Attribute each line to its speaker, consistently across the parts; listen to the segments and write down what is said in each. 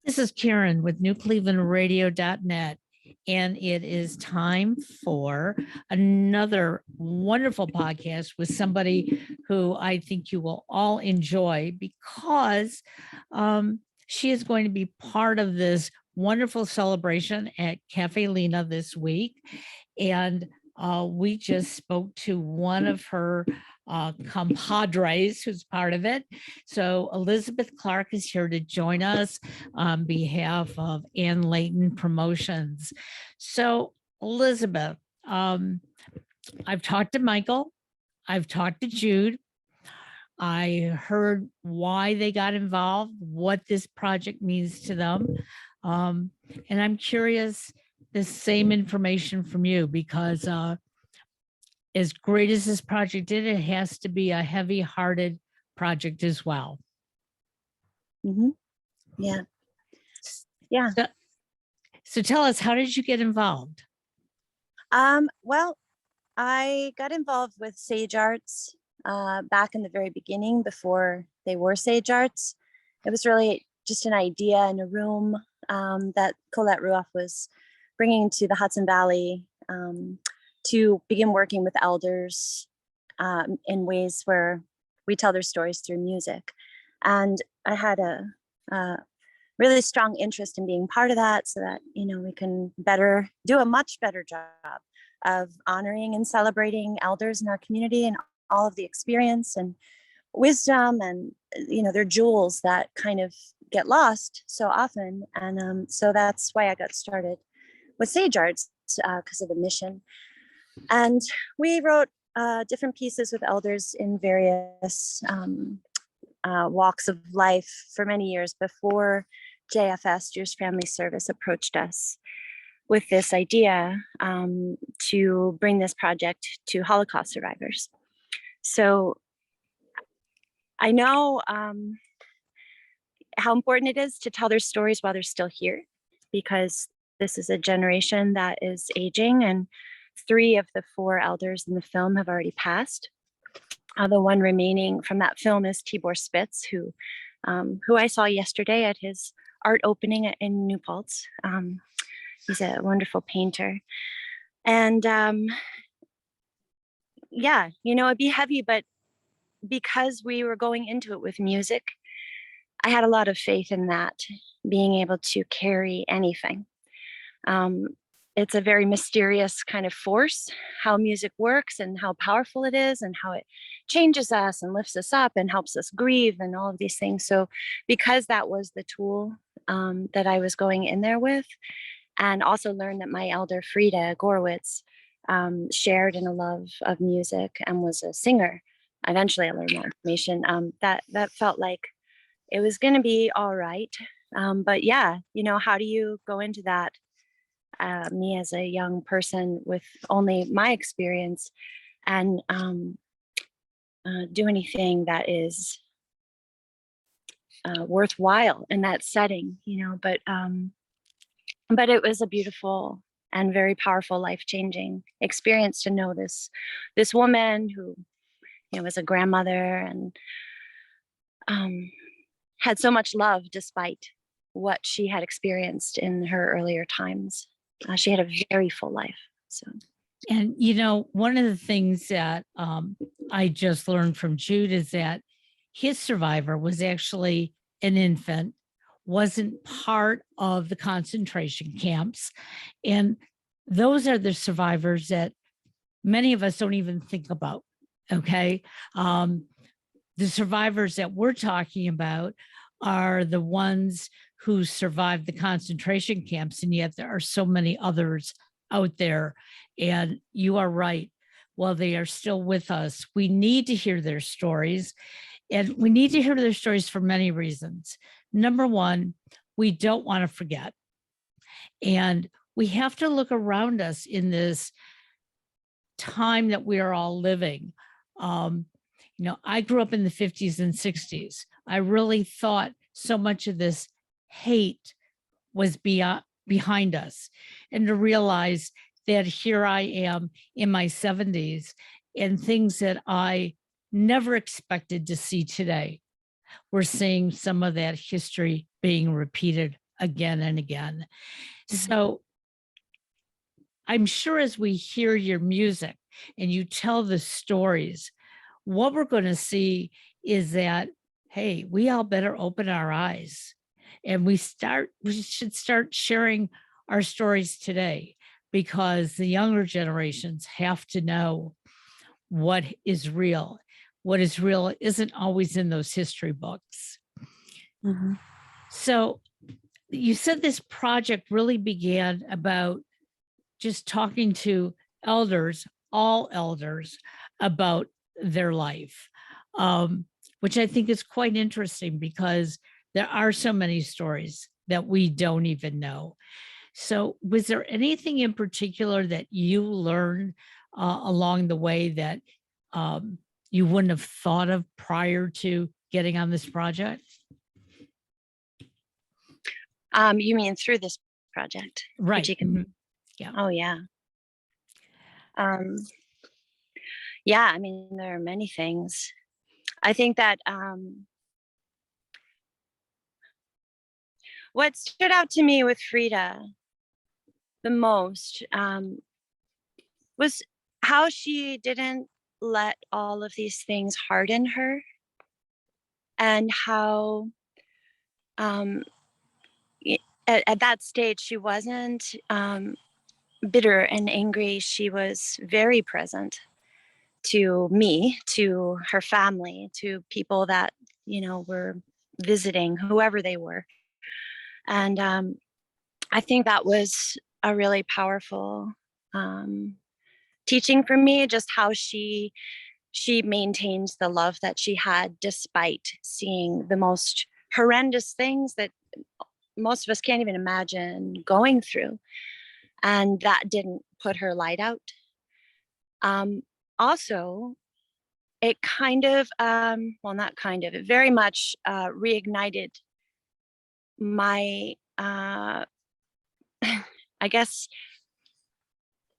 Speaker 1: This is Karen with newclevelandradio.net, and it is time for another wonderful podcast with somebody who I think you will all enjoy because she is going to be part of this wonderful celebration at Caffe Lena this week. And we just spoke to one of her compadres who's part of it. So Elizabeth Clark is here to join us on behalf of Leighton Promotions. So Elizabeth, I've talked to Michael, I've talked to Jude. I heard why they got involved, what this project means to them. And I'm curious the same information from you because as great as this project is, it has to be a heavy-hearted project as well.
Speaker 2: Mm-hmm. Yeah. Yeah.
Speaker 1: So tell us, how did you get involved?
Speaker 2: Well, I got involved with Sage Arts back in the very beginning before they were Sage Arts. It was really just an idea in a room that Colette Ruoff was bringing to the Hudson Valley to begin working with elders in ways where we tell their stories through music. And I had a really strong interest in being part of that so that, we can do a much better job of honoring and celebrating elders in our community and all of the experience and wisdom and, their jewels that kind of get lost so often. And so that's why I got started with Sage Arts because of the mission. And we wrote different pieces with elders in various walks of life for many years before JFS, Jewish Family Service, approached us with this idea to bring this project to Holocaust survivors. So I know how important it is to tell their stories while they're still here, because this is a generation that is aging, and 3 of the 4 elders in the film have already passed. The one remaining from that film is Tibor Spitz, who I saw yesterday at his art opening in New Paltz. He's a wonderful painter. And it'd be heavy, but because we were going into it with music, I had a lot of faith in that, being able to carry anything. It's a very mysterious kind of force, how music works and how powerful it is and how it changes us and lifts us up and helps us grieve and all of these things. So because that was the tool that I was going in there with, and also learned that my elder Frida Gorwitz shared in a love of music and was a singer. Eventually I learned that information. That felt like it was going to be all right. But yeah, how do you go into that? Me as a young person with only my experience and do anything that is worthwhile in that setting, but it was a beautiful and very powerful, life-changing experience to know this woman who was a grandmother and had so much love despite what she had experienced in her earlier times. She had a very full life. So,
Speaker 1: and one of the things that I just learned from Jude is that his survivor was actually an infant, wasn't part of the concentration camps, and those are the survivors that many of us don't even think about. Okay, the survivors that we're talking about are the ones who survived the concentration camps, and yet there are so many others out there. And you are right. While they are still with us, we need to hear their stories, and we need to hear their stories for many reasons. Number one, we don't want to forget, and we have to look around us in this time that we are all living. I grew up in the 50s and 60s. I really thought so much of this hate was behind us, and to realize that here I am in my 70s and things that I never expected to see today. We're seeing some of that history being repeated again and again.
Speaker 2: Mhm.
Speaker 1: So I'm sure as we hear your music and you tell the stories, what we're going to see is that, hey, we all better open our eyes and we should start sharing our stories today, because the younger generations have to know what is real. What is real isn't always in those history books.
Speaker 2: Mhm.
Speaker 1: So you said this project really began about just talking to elders, all elders, about their life, which I think is quite interesting because there are so many stories that we don't even know. So, was there anything in particular that you learned along the way that um, you wouldn't have thought of prior to getting on this project?
Speaker 2: You mean through this project?
Speaker 1: Right.
Speaker 2: Particularly?
Speaker 1: Yeah.
Speaker 2: Oh yeah. Um, yeah, I mean, there are many things. I think that what stood out to me with Frida the most was how she didn't let all of these things harden her, and how um, at that stage she wasn't bitter and angry. She was very present to me, to her family, to people that, were visiting, whoever they were. And I think that was a really powerful um, teaching for me, just how she maintained the love that she had despite seeing the most horrendous things that most of us can't even imagine going through. And that didn't put her light out. Also, it kind of, well, not kind of, it very much reignited my, I guess,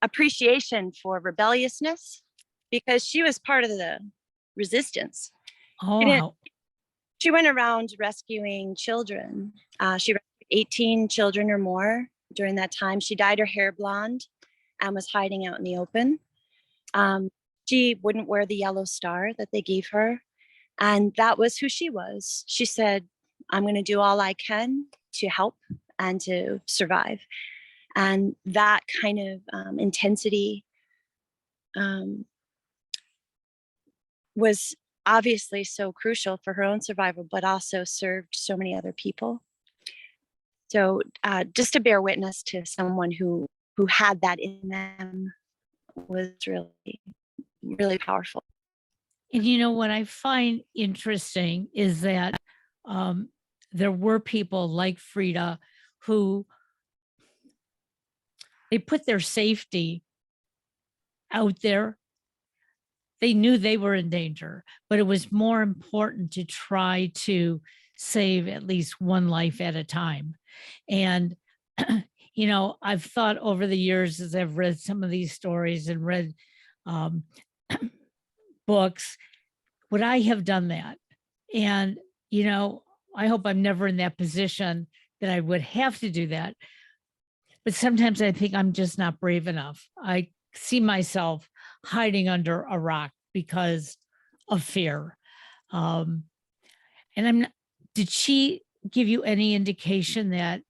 Speaker 2: appreciation for rebelliousness, because she was part of the resistance. She
Speaker 1: Oh,
Speaker 2: didn't.
Speaker 1: how
Speaker 2: She went around rescuing children. She rescued 18 children or more during that time. She dyed her hair blonde and was hiding out in the open. Um, she wouldn't wear the yellow star that they gave her. And that was who she was. She said, I'm going to do all I can to help and to survive. And that kind of intensity um, was obviously so crucial for her own survival, but also served so many other people. So just to bear witness to someone who had that in them was really, really powerful.
Speaker 1: And what I find interesting is that um, there were people like Frida who they put their safety out there. They knew they were in danger, but it was more important to try to save at least one life at a time. And, I've thought over the years as I've read some of these stories and read um, books, would I have done that? And, I hope I'm never in that position that I would have to do that. But sometimes I think I'm just not brave enough. I see myself hiding under a rock because of fear. Um, and I'm not, did she give you any indication that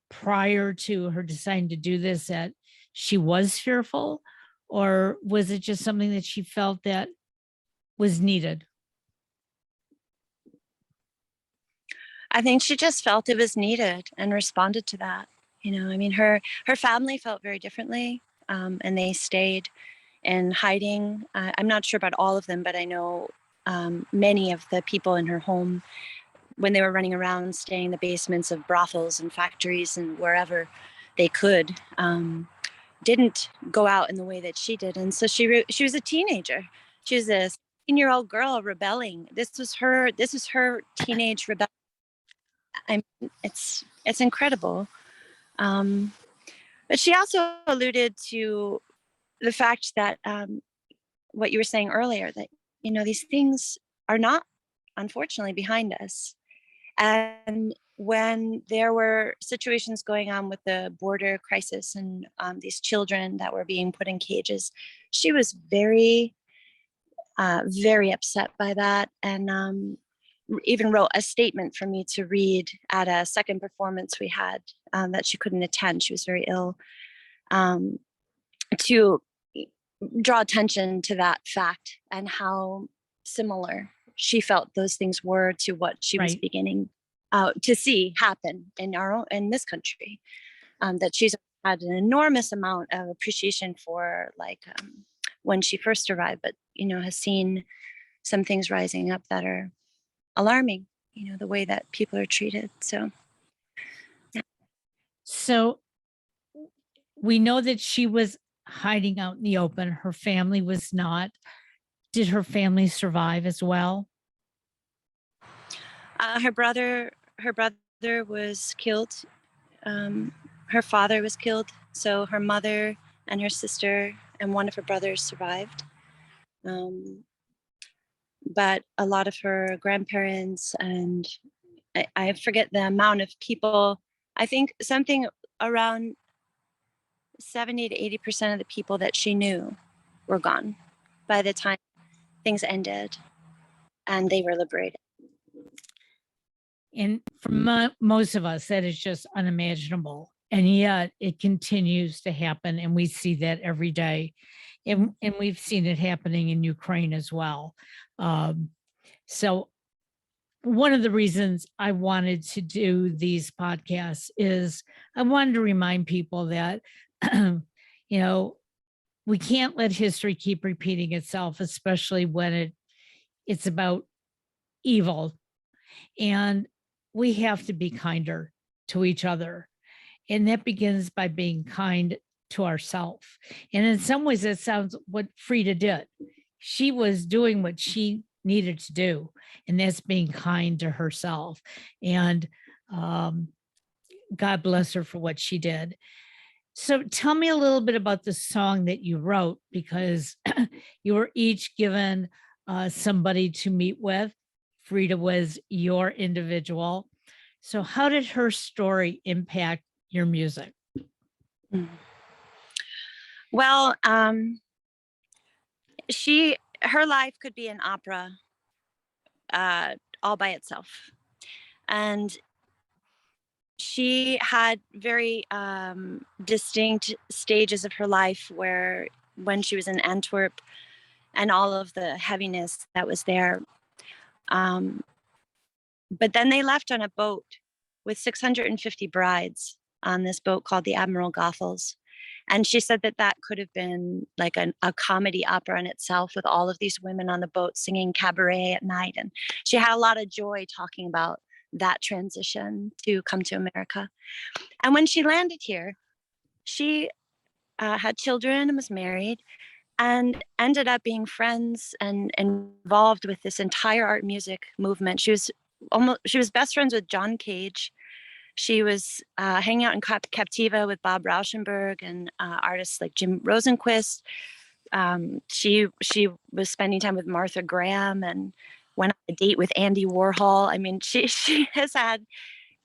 Speaker 1: prior to her deciding to do this, that she was fearful? Or was it just something that she felt that was needed?
Speaker 2: I think she just felt it was needed and responded to that. I mean, her family felt very differently, and they stayed in hiding. I'm not sure about all of them, but I know many of the people in her home, when they were running around staying in the basements of brothels and factories and wherever they could, didn't go out in the way that she did. And so she was a teenager. She was a 16-year-old girl rebelling. This was her teenage rebellion. It's incredible. Um, but she also alluded to the fact that what you were saying earlier, that these things are not, unfortunately, behind us, And when there were situations going on with the border crisis and these children that were being put in cages, she was very, very upset by that, and even wrote a statement for me to read at a second performance we had that she couldn't attend. She was very ill, to draw attention to that fact and how similar she felt those things were to what she was
Speaker 1: Right.
Speaker 2: beginning to see happen in this country. That she's had an enormous amount of appreciation for, like when she first arrived, but has seen some things rising up that are alarming. The way that people are treated. So
Speaker 1: So we know that she was hiding out in the open. Her family was not. Did her family survive as well?
Speaker 2: her brother was killed. Her father was killed. So her mother and her sister and one of her brothers survived. But a lot of her grandparents and I forget the amount of people. I think something around 70 to 80% of the people that she knew were gone by the time things ended and they were liberated.
Speaker 1: And for most of us, that is just unimaginable. And yet it continues to happen. And we see that every day. And we've seen it happening in Ukraine as well. So one of the reasons I wanted to do these podcasts is I wanted to remind people that, we can't let history keep repeating itself, especially when it's about evil. And we have to be kinder to each other. And that begins by being kind to ourselves. And in some ways, that sounds what Frida did. She was doing what she needed to do, and that's being kind to herself. And God bless her for what she did. So tell me a little bit about the song that you wrote, because you were each given somebody to meet with. Frida was your individual. So how did her story impact your music?
Speaker 2: Well, her life could be an opera all by itself. And she had very distinct stages of her life where when she was in Antwerp and all of the heaviness that was there. But then they left on a boat with 650 brides on this boat called the Admiral Goethals. And she said that could have been like a comedy opera in itself, with all of these women on the boat singing cabaret at night. And she had a lot of joy talking about that transition to come to America. And when she landed here, she had children and was married and ended up being friends and involved with this entire art music movement. She was best friends with John Cage. She was hanging out in Captiva with Bob Rauschenberg and artists like Jim Rosenquist. She was spending time with Martha Graham and went on a date with Andy Warhol. I mean, she has had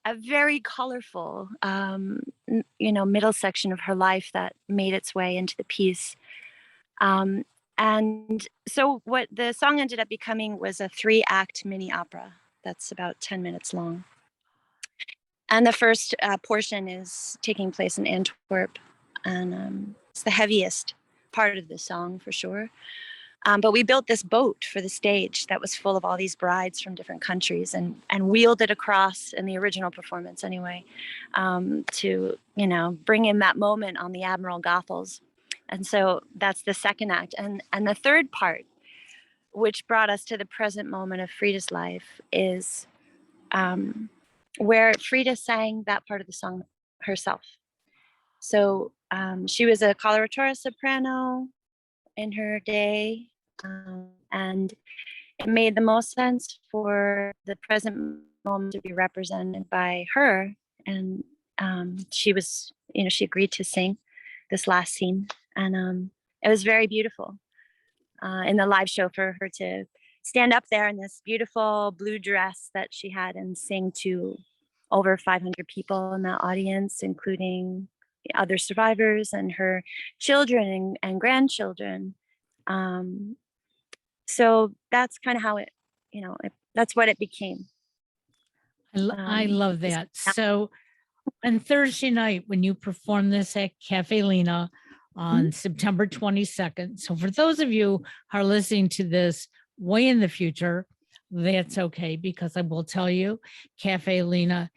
Speaker 2: a very colorful, middle section of her life that made its way into the piece. And so what the song ended up becoming was a 3-act mini opera that's about 10 minutes long. And the first portion is taking place in Antwerp, and it's the heaviest part of the song for sure. But we built this boat for the stage that was full of all these brides from different countries, and wheeled it across in the original performance anyway, to bring in that moment on the Admiral Goethals. And so that's the second act, and the third part, which brought us to the present moment of Frida's life, is where Frida sang that part of the song herself. So she was a coloratura soprano in her day, and it made the most sense for the present moment to be represented by her. And she was, she agreed to sing this last scene, and it was very beautiful in the live show for her to stand up there in this beautiful blue dress that she had and sing to over 500 people in that audience, including other survivors and her children and grandchildren. So that's kind of how it, that's what it became.
Speaker 1: I love that. So on Thursday night, when you perform this at Caffe Lena on September 22nd. So for those of you who are listening to this way in the future, that's okay, because I will tell you, Caffe Lena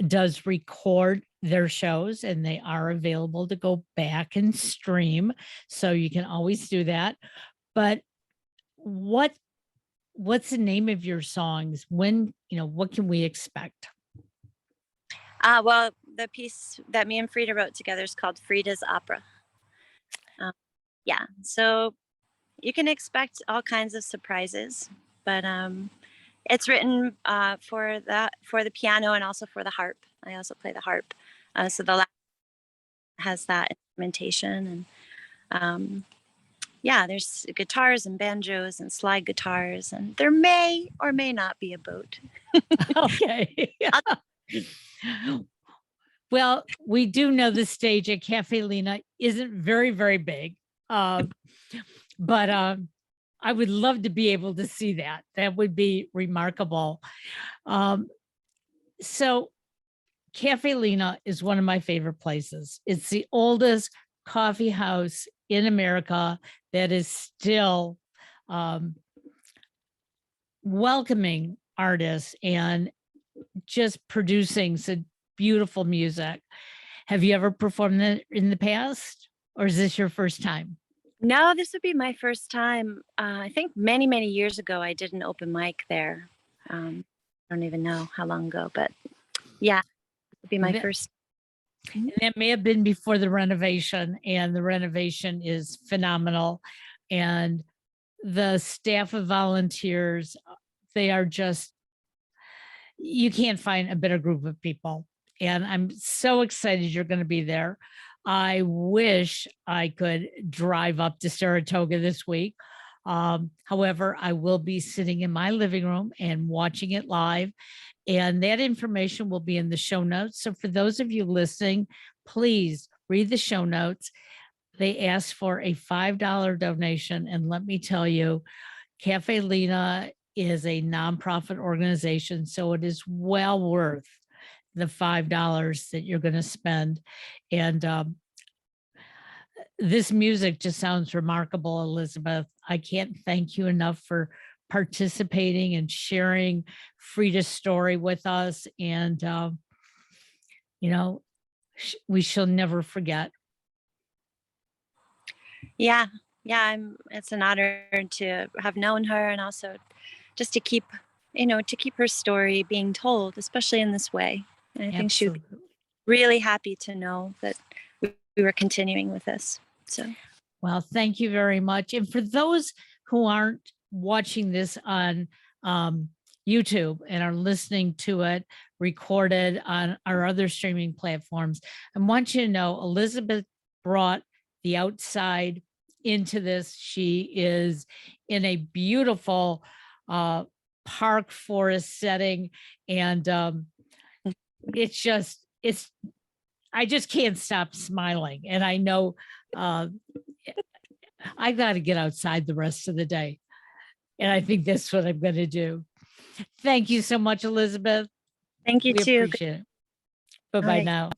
Speaker 1: does record their shows and they are available to go back and stream. So you can always do that. But what's the name of your songs? When, what can we expect?
Speaker 2: Well, the piece that me and Frida wrote together is called Frida's Opera. Yeah, so you can expect all kinds of surprises, but it's written for the piano and also for the harp. I also play the harp, so the last has that instrumentation, and yeah, there's guitars and banjos and slide guitars, and there may or may not be a boat.
Speaker 1: Okay. Well, we do know the stage at Caffe Lena isn't very, very big, but I would love to be able to see that. That would be remarkable. So Caffe Lena is one of my favorite places. It's the oldest coffee house in America that is still welcoming artists and just producing some beautiful music. Have you ever performed in the past, or is this your first time?
Speaker 2: No, this would be my first time. I think many, many years ago, I did an open mic there. I don't even know how long ago, but yeah, it would be my first.
Speaker 1: And that may have been before the renovation, and the renovation is phenomenal. And the staff of volunteers, they are just, you can't find a better group of people. And I'm so excited you're going to be there. I wish I could drive up to Saratoga this week. However, I will be sitting in my living room and watching it live. And that information will be in the show notes. So for those of you listening, please read the show notes. They asked for a $5 donation. And let me tell you, Caffe Lena is a nonprofit organization, so it is well worth the $5 that you're going to spend. And this music just sounds remarkable, Elizabeth. I can't thank you enough for participating and sharing Frida's story with us. And, we shall never forget.
Speaker 2: Yeah. It's an honor to have known her, and also just to keep her story being told, especially in this way. And I think she would be really happy to know that we were continuing with this. So,
Speaker 1: well, thank you very much. And for those who aren't watching this on YouTube and are listening to it recorded on our other streaming platforms, I want you to know Elizabeth brought the outside into this. She is in a beautiful park forest setting, and I just can't stop smiling. And I know I got to get outside the rest of the day. And I think that's what I'm going to do. Thank you so much, Elizabeth.
Speaker 2: Thank you too.
Speaker 1: Appreciate it. Bye-bye now.